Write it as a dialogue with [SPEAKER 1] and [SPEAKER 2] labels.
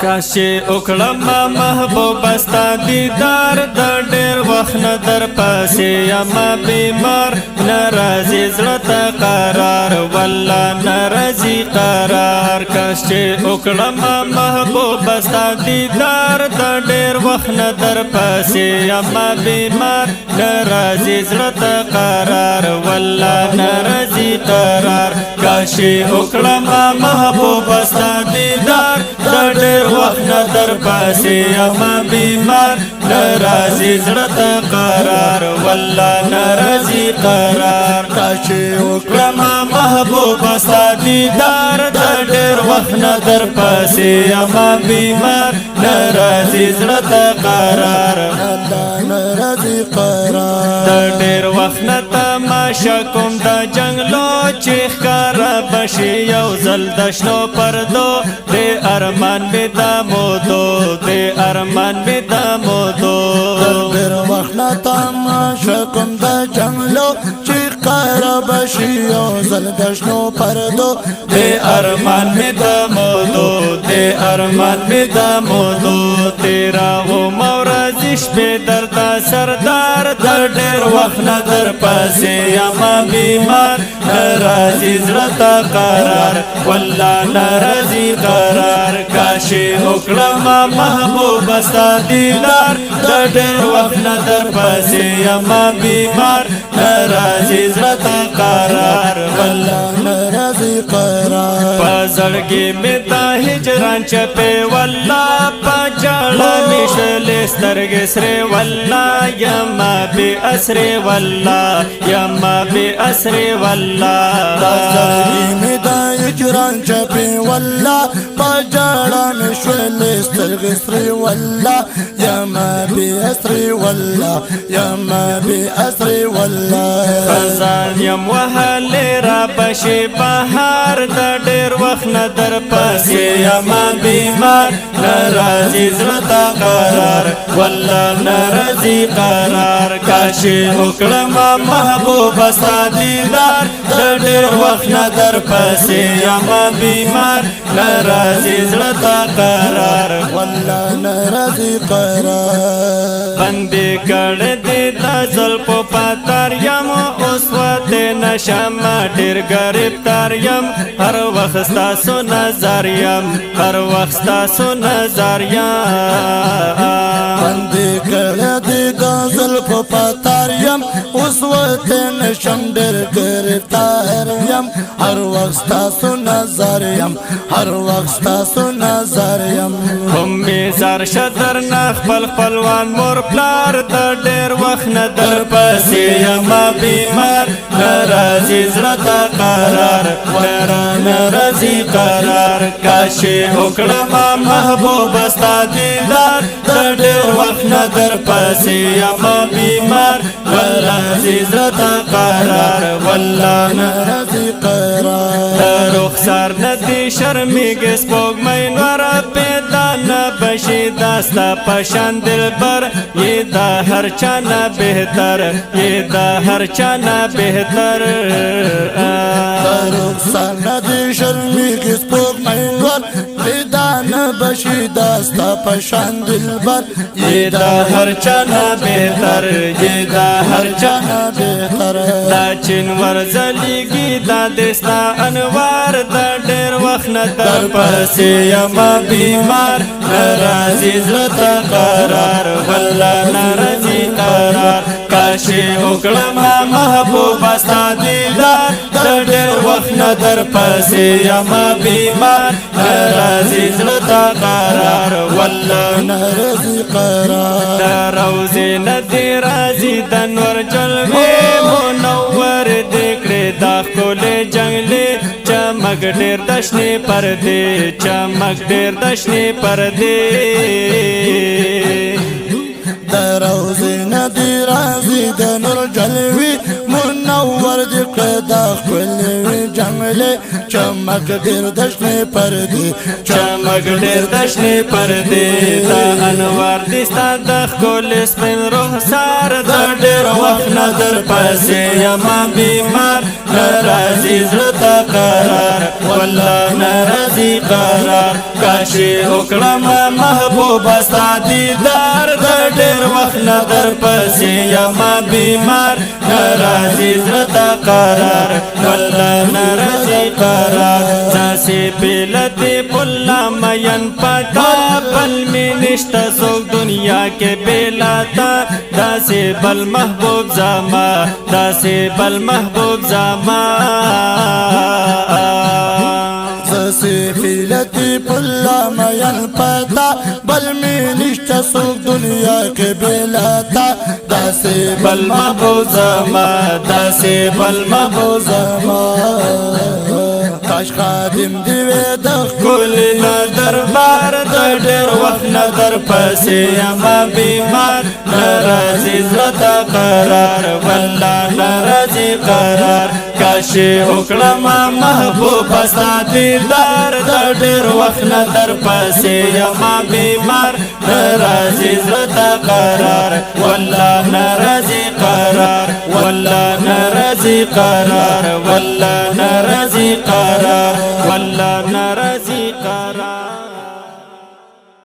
[SPEAKER 1] کاشي وکړم محبوبه ستا دیدار د ډېر وخت نه در پسې یم بیمار نه راځي زړه ته قرار والله نه راځي قرار کاشي وکړم محبوبه ستا دیدار د ډېر وخت نه در پسې یم بیمار نه راځي زړه ته قرار والله نه راځي قرار کاشي وکړم محبوبه ستا دیدار د ډېر وخت نه در پسې یم بیمار نه راځي زړه ته قرار والله نه راځي قرار
[SPEAKER 2] کاشي وکړم
[SPEAKER 1] محبوبه ستا دیدار د ډېر وخت نه در پسې یم بیمار نه راځي زړه ته قرار
[SPEAKER 2] نه راځي قرار
[SPEAKER 1] د ډېر وخت نه تماشا کوم د جنګلو چې ښکاره بشي یو ځل د شنو پردو د ارمان مې د مودو د ارمان مې د مودو
[SPEAKER 2] ډېر وخت نه تماشا کوم د جنګلو چې ښکاره بشي یو ځل د شنو پردو
[SPEAKER 1] د ارمان مې د مودو د ارمان مې د مودو تیرا و مورزی شپې درته سردار د ډېر وخت نه در پسې یم بیمار نه راځي زړه ته قرار والله نه راځي قرار کاشي وکړم محبوبه ستا دیدار د ډېر وخت نه در پسې یم بیمار نه راځي زړه ته قرار والله
[SPEAKER 2] نه راځي قرار
[SPEAKER 1] په زړګي مې د هجران چپې والله په ژړا مې شلې سترګې سرې والله یم بې اسرې والله یم بې اسرې والله
[SPEAKER 2] په زړګي مې د هجران چپې والله په ژړا مې شلې سترګې سرې والله یم بې اسرې والله یم بې اسرې والله
[SPEAKER 1] خزان یم وهلې را بشي بهار د ډېر وخت نه در پسې یم بیمار نه راځي زړه ته قرار والله نه راځي قرار کاشي وکړم محبوبه ستا دیدار د ډېر وخت نه در پسې یم بیمار نه راځي زړه ته قرار
[SPEAKER 2] والله نه راځي قرار
[SPEAKER 1] بندې کړې دې د زلفو په تار یم اوس وته نشم ډېر ګرفتار یم هر وخت ستاسو نظر یم هر وخت ستاسو نظر یم
[SPEAKER 2] بندې کړې دې د زلفو په تار یم اوس وته نشم ډېر ګرفتار یم هر وخت ستاسو نظر یم هر وخت ستاسو نظر یم
[SPEAKER 1] کوم می زار شدر نه خپل خپلوان مور پلار د ډېر وخت نه در پسې یم بیمار نه راځي زړه ته قرار نه راځي قرار کاشي وکړم محبوبه ستا دیدار د ډېر وخت نه در پسې یم بیمار نه راځي زړه ته قرار والله
[SPEAKER 2] نه راځي قرار
[SPEAKER 1] رخسار نه دي شرمېږي سپوږمۍ نور پیدا نه بشي داستا پشان دلبر یې د هر چا نه بهتر یې د هر چا نه بهتر
[SPEAKER 2] رخسار نه دي شرمېږي سپوږمۍ نور پیدا نه بشي داستا پشان دلبر
[SPEAKER 1] یې د هر چا نه بهتر یې د هر چا
[SPEAKER 2] نه بهتر
[SPEAKER 1] دا چین ورځلېږي دا دستا انوار د ډېر وخت نه در پسې یم بیمار نه راځي زړه ته قرار والله نه راځي قرار کاشي وکړم محبوبه ستا دیدار د ډېر وخت نه در پسې یم بیمار نه راځي زړه ته قرار والله
[SPEAKER 2] نه راځي قرار
[SPEAKER 1] د روضې نه دې راځي د نور جلوې منور دې کړې دا ښکلې جنګلې چمک ډېر د شنې پردې چمک ډېر د شنې پردې
[SPEAKER 2] د روضې نه دې راځي د نور جلوې منور دې کړې دا ښکلې جنګلې چمک ډیر د شنې پردې
[SPEAKER 1] چمک ډیر د شنې پردې دا انوار دي ستا د ښکلې سپین رخسار د ډېر وخت نه در پسې یمه بیمار نه راځي زړه ته قرار والله نه راځي قرار کاشي وکړمه محبوبه ستا دیدار د ډېر وخت نه در پسې یمه بیمار نه راځي زړه ته قرار والله نه راځي قرار ځاسې بېلتې پله مین پتا بل مې نشته څوک دنیا کې بېله تا داسې بل محبوب زما داسې بل محبوب زما
[SPEAKER 2] سفیلتی پلا مین پتا بل می نشتا سوک دنیا کے بلاتا داسے
[SPEAKER 1] بل محبوب زما داسې بل محبوب زما
[SPEAKER 2] کاش خادم دیوے دخ
[SPEAKER 1] ښکلي نه دربار د ډېر وخت نه در پسې یمه بیمار نه راځي زړه ته قرار والله نه راځي قرار کاشي وکړمه محبوبه ستا دیدار د ډېر وخت نه در پسې یمه بیمار نه راځي زړه ته قرار والله نه راځي قرار والله نه راځي قرار والله نه راځي قرار والله نه راځي قرار